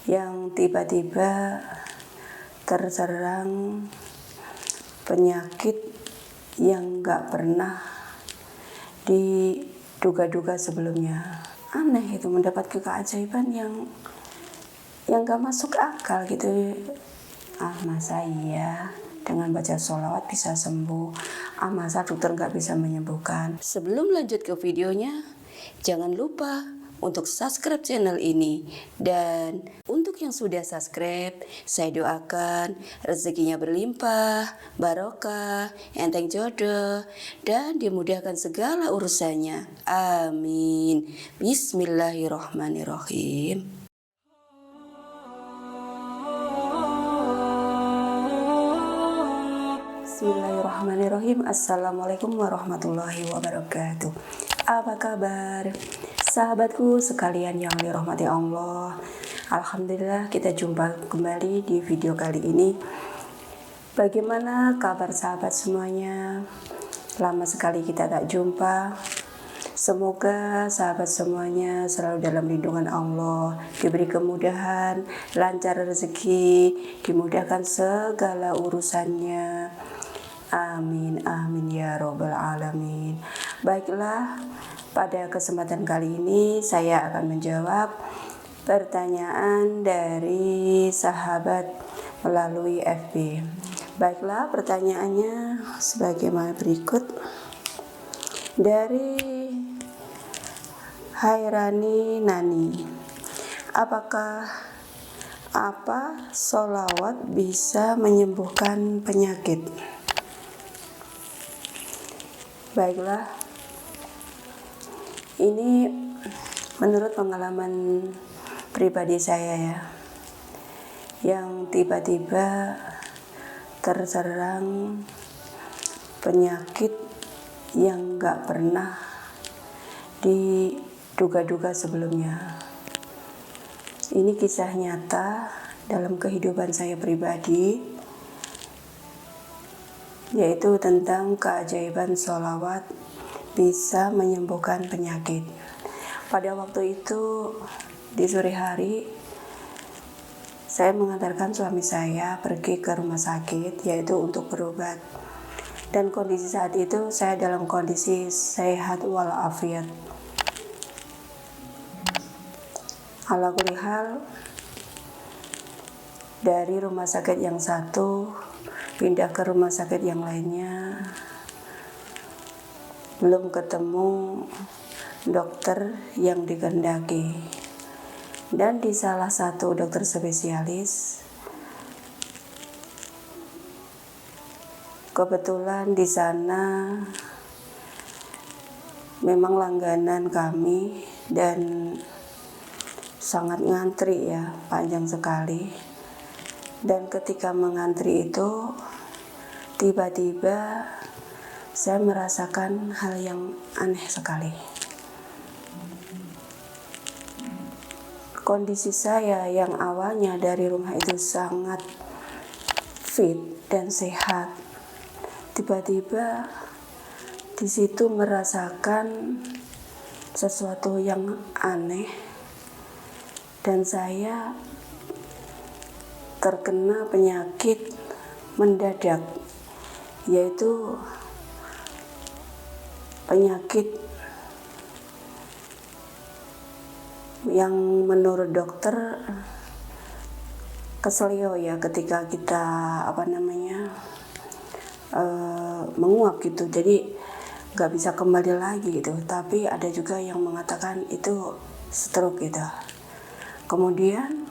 yang tiba-tiba terserang penyakit yang gak pernah diduga-duga sebelumnya. Aneh itu, mendapat keajaiban yang gak masuk akal gitu. Masa iya dengan baca sholawat bisa sembuh? Masa dokter gak bisa menyembuhkan? Sebelum lanjut ke videonya, jangan lupa untuk subscribe channel ini. Dan untuk yang sudah subscribe, saya doakan rezekinya berlimpah, barokah, enteng jodoh, dan dimudahkan segala urusannya. Amin. Bismillahirrahmanirrahim. Bismillahirrahmanirrahim. Assalamualaikum warahmatullahi wabarakatuh. Apa kabar sahabatku sekalian yang dirahmati Allah? Alhamdulillah kita jumpa kembali di video kali ini. Bagaimana kabar sahabat semuanya? Lama sekali kita tak jumpa. Semoga sahabat semuanya selalu dalam lindungan Allah, diberi kemudahan, lancar rezeki, dimudahkan segala urusannya. Amin, amin ya robbal alamin. Baiklah, pada kesempatan kali ini saya akan menjawab pertanyaan dari sahabat melalui FB. Baiklah, pertanyaannya sebagaimana berikut. Dari Hairani Nani, apakah sholawat bisa menyembuhkan penyakit? Baiklah, ini menurut pengalaman pribadi saya ya, yang tiba-tiba terserang penyakit yang gak pernah diduga-duga sebelumnya. Ini kisah nyata dalam kehidupan saya pribadi, yaitu tentang keajaiban sholawat bisa menyembuhkan penyakit. Pada waktu itu di sore hari, saya mengantarkan suami saya pergi ke rumah sakit, yaitu untuk berobat. Dan kondisi saat itu saya dalam kondisi sehat walafiat. Ala kulli hal, dari rumah sakit yang satu pindah ke rumah sakit yang lainnya, belum ketemu dokter yang dikehendaki. Dan di salah satu dokter spesialis, kebetulan di sana memang langganan kami dan sangat ngantri ya, panjang sekali. Dan ketika mengantri itu, tiba-tiba saya merasakan hal yang aneh sekali. Kondisi saya yang awalnya dari rumah itu sangat fit dan sehat, tiba-tiba di situ merasakan sesuatu yang aneh, dan saya terkena penyakit mendadak, yaitu penyakit yang menurut dokter keselio ya, ketika kita menguap gitu, jadi nggak bisa kembali lagi gitu. Tapi ada juga yang mengatakan itu stroke gitu. Kemudian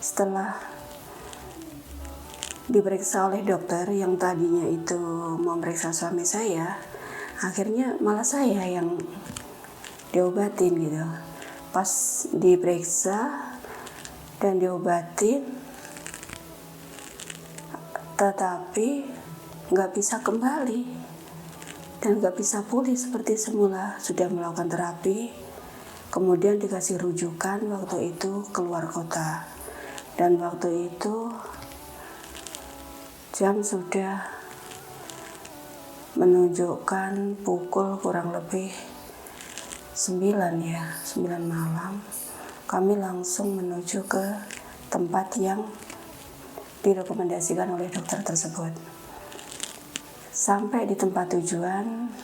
setelah diperiksa oleh dokter yang tadinya itu memeriksa suami saya, akhirnya malah saya yang diobatin gitu. Pas diperiksa dan diobatin, tetapi nggak bisa kembali dan nggak bisa pulih seperti semula. Sudah melakukan terapi, kemudian dikasih rujukan waktu itu keluar kota, dan waktu itu jam sudah menunjukkan pukul kurang lebih 9 malam. kami langsung menuju ke tempat yang direkomendasikan oleh dokter tersebut. Sampai di tempat tujuan,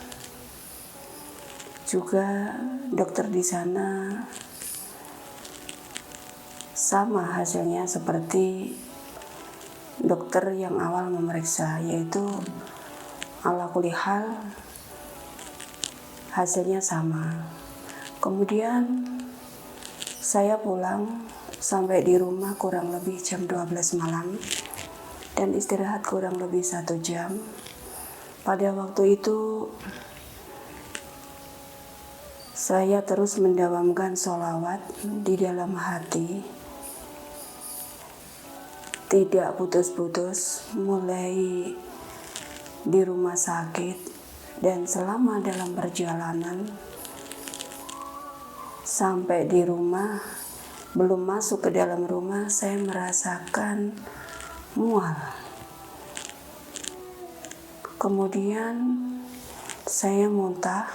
juga dokter di sana sama hasilnya seperti dokter yang awal memeriksa, yaitu ala kulli hal hasilnya sama. Kemudian saya pulang sampai di rumah kurang lebih jam 12 malam dan istirahat kurang lebih 1 jam. Pada waktu itu saya terus mendawamkan sholawat di dalam hati, tidak putus-putus, mulai di rumah sakit dan selama dalam perjalanan sampai di rumah. Belum masuk ke dalam rumah, saya merasakan mual. Kemudian saya muntah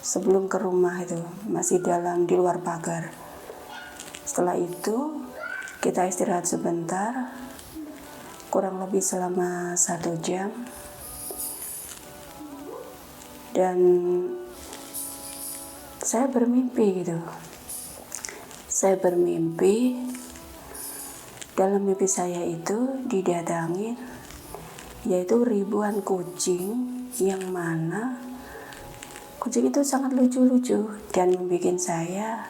sebelum ke rumah, itu masih di luar pagar. Setelah itu kita istirahat sebentar, kurang lebih selama 1 jam, dan saya bermimpi gitu. Saya bermimpi, dalam mimpi saya itu didatangi yaitu ribuan kucing, yang mana kucing itu sangat lucu-lucu dan membuat saya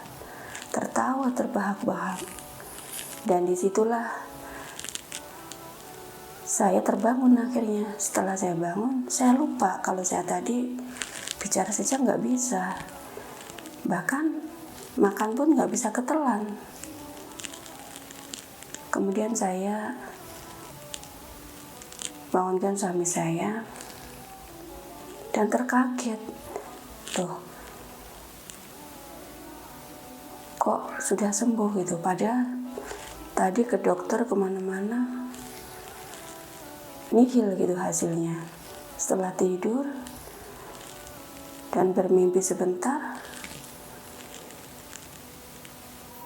tertawa terbahak-bahak. Dan disitulah saya terbangun akhirnya. Setelah saya bangun, saya lupa kalau saya tadi bicara saja nggak bisa. Bahkan makan pun nggak bisa ketelan. Kemudian saya bangunkan suami saya dan terkaget. Tuh, kok sudah sembuh gitu. Padahal tadi ke dokter kemana-mana nihil gitu hasilnya. Setelah tidur dan bermimpi sebentar,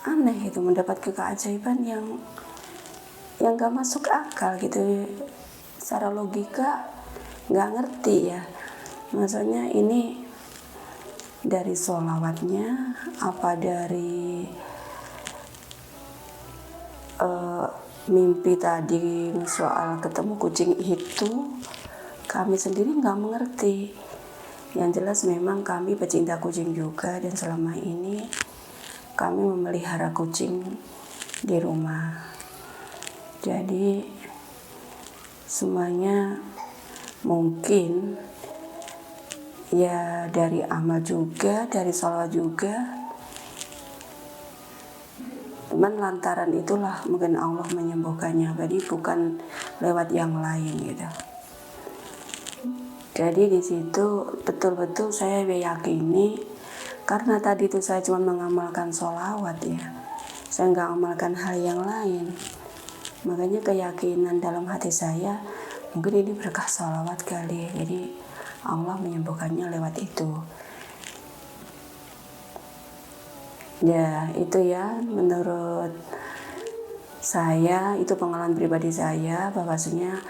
aneh itu, mendapat keajaiban yang gak masuk akal gitu. Secara logika gak ngerti ya, maksudnya ini dari sholawatnya apa dari mimpi tadi soal ketemu kucing itu, kami sendiri gak mengerti. Yang jelas memang kami pecinta kucing juga, dan selama ini kami memelihara kucing di rumah. Jadi semuanya mungkin ya dari amal juga, dari sholawat juga. Cuman lantaran itulah mungkin Allah menyembuhkannya, jadi bukan lewat yang lain gitu. Jadi di situ betul-betul saya meyakini, karena tadi itu saya cuma mengamalkan sholawat ya, saya nggak amalkan hal yang lain. Makanya keyakinan dalam hati saya, mungkin ini berkah sholawat kali, jadi Allah menyembuhkannya lewat itu. Ya itu ya, menurut saya itu pengalaman pribadi saya, bahwasanya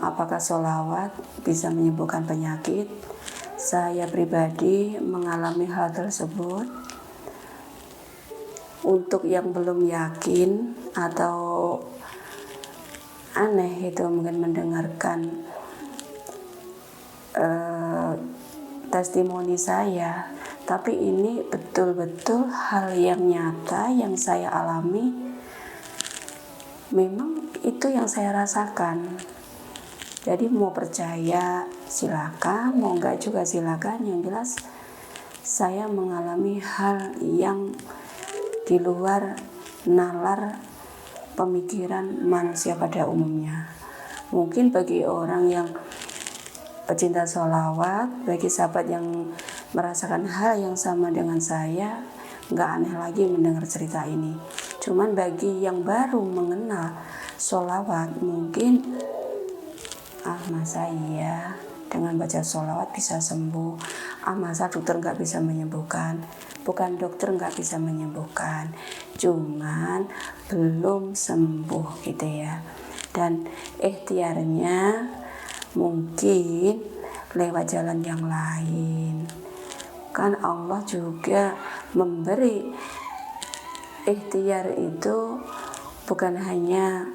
apakah sholawat bisa menyembuhkan penyakit. Saya pribadi mengalami hal tersebut. Untuk yang belum yakin atau aneh itu mungkin mendengarkan testimoni saya, tapi ini betul-betul hal yang nyata yang saya alami. Memang itu yang saya rasakan. Jadi mau percaya silakan, mau enggak juga silakan. Yang jelas saya mengalami hal yang di luar nalar pemikiran manusia pada umumnya. Mungkin bagi orang yang pecinta sholawat, bagi sahabat yang merasakan hal yang sama dengan saya, nggak aneh lagi mendengar cerita ini. Cuman bagi yang baru mengenal sholawat, mungkin masa iya dengan baca sholawat bisa sembuh. Masa dokter nggak bisa menyembuhkan? Bukan dokter nggak bisa menyembuhkan, cuman belum sembuh gitu ya. Dan ikhtiarnya mungkin lewat jalan yang lain. Kan Allah juga memberi ikhtiar itu bukan hanya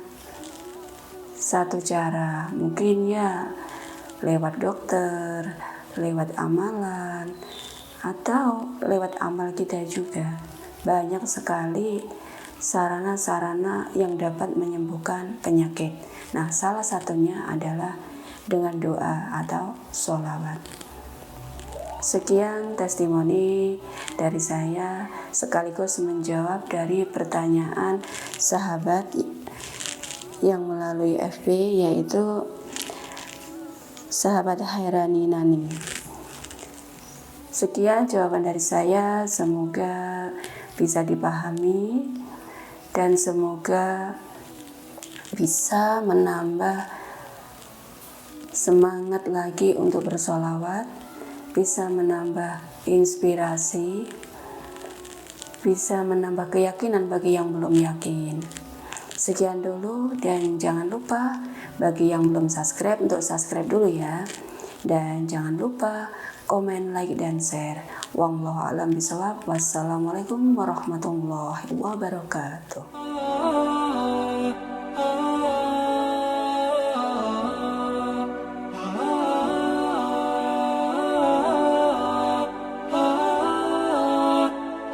satu cara, mungkin ya lewat dokter, lewat amalan, atau lewat amal kita juga. Banyak sekali sarana-sarana yang dapat menyembuhkan penyakit. Nah, salah satunya adalah dengan doa atau sholawat. Sekian testimoni dari saya, sekaligus menjawab dari pertanyaan sahabat yang melalui FB, yaitu sahabat Hairani Nani. Sekian jawaban dari saya, semoga bisa dipahami dan semoga bisa menambah semangat lagi untuk bersolawat, bisa menambah inspirasi, bisa menambah keyakinan bagi yang belum yakin. Sekian dulu, dan jangan lupa bagi yang belum subscribe untuk subscribe dulu ya. Dan jangan lupa komen, like, dan share. Wallahu a'lam bishawab. Wassalamualaikum warahmatullahi wabarakatuh.